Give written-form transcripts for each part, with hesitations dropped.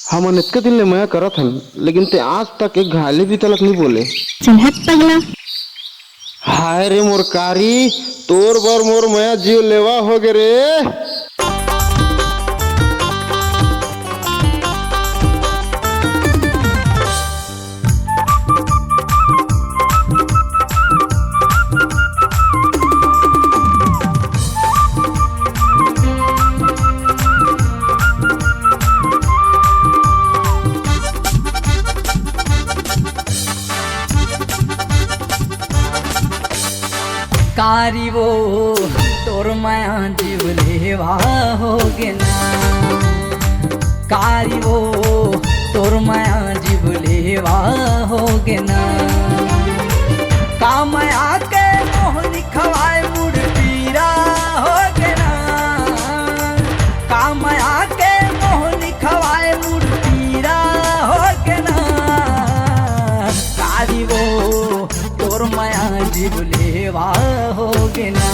हमन इतने दिन ले मैं करत हन, लेकिन ते आज तक एक घाले भी तलक नहीं बोले। चल हट पगला। हाय रे मोर कारी, तोर बर मोर मया जीव लेवा हो गे रे। कारी वो तोर माया जीव लेवा होगे ना। कारी वो तोर माया जीव लेवा होगे ना। का माया के मोह निखवाए मुड़ पीरा होगे ना। का माया के मोह निखवाए मुड़ पीरा होगे ना। कारी वो तोर माया जीव लेवा होगे ना।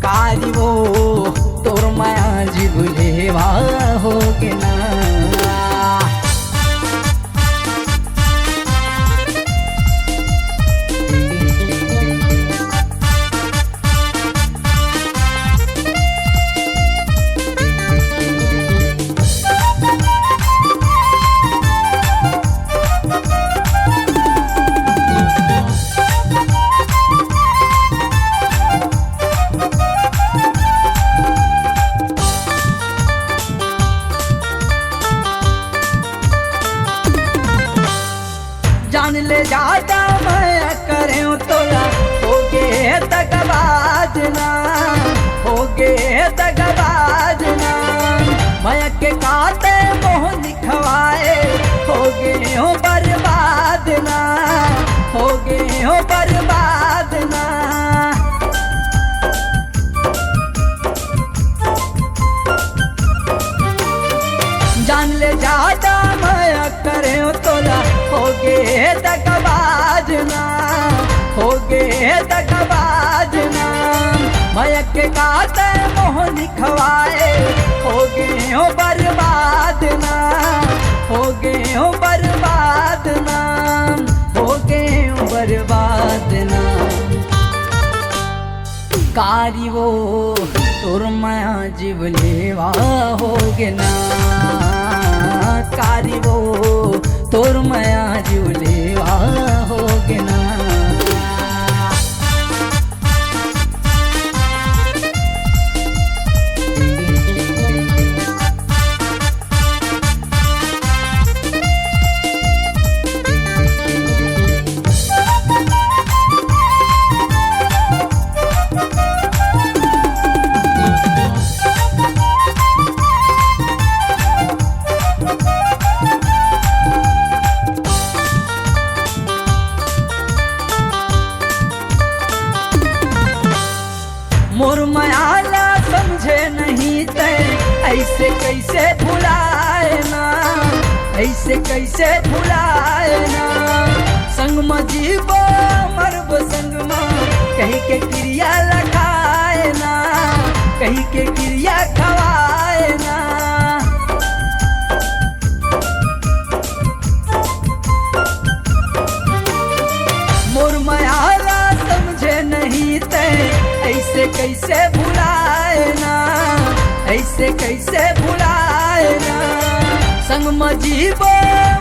कारी वो तोर माया जीव लेवा होगे ना। जान ले जाता मैं करें तोला होगे तक बाजना। होगे तक बाजना मैं के काते मोह निखवाए होगे हो बर्बाद ना। होगे हो बर्बाद ना। जान ले जाता मैं करे तोला होगे तक बाजना। होगे तक बाजना मैं के काते मोह निखवाए होगे हो बर्बाद ना। होगे हो बर्बाद ना। होगे हो बर्बाद ना। कारी वो तोर माया जीव लेवा होगे ना। कारी वो तोर माया जीव लेवा होगे ना। मोर मायाला समझे नहीं ते ऐसे कैसे भुलाए ना। ऐसे कैसे भुलाए ना। संग में जीवो मरब संग में कहीं के क्रिया लखाए ना। कहीं के क्रिया खवाए ना। मोर मायाला समझे नहीं ते ऐसे कैसे भुलाए ना। ऐसे कैसे भुलाए ना। संग में जीवो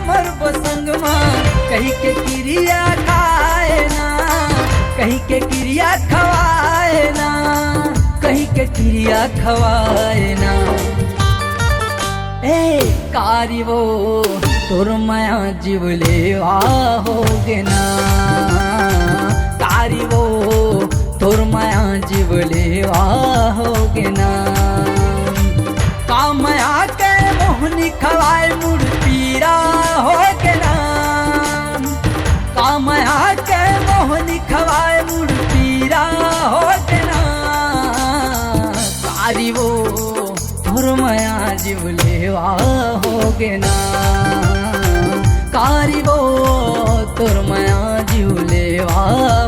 मरब संग में कहीं के क्रिया खाए ना। कहीं के क्रिया खवाए ना। कहीं के क्रिया खवाए ना। ए कारी वो तोर माया जीव लेवा होगे ना। कारी वो तोर माया जीव लेवा होगे ना। का माया के मोह निखवाए मुड़ पीरा होगे ना। का माया के मोह निखवाए मुड़ पीरा होगे ना। कारी वो तोर माया जीव लेवा होगे ना। कारी वो तोर माया जीव लेवा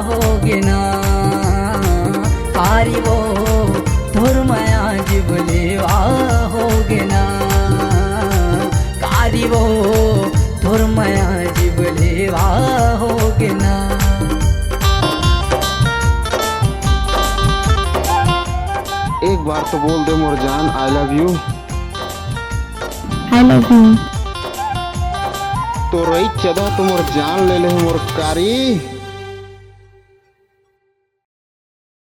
होगे ना। कारी वो तोर माया जीव लेवा होगे ना। वो तोर माया जीव लेवा होगे ना। एक बार तो बोल दे मोर जान I love you. I love you. तो रही चदा तो मोर जान ले ले मोर कारी।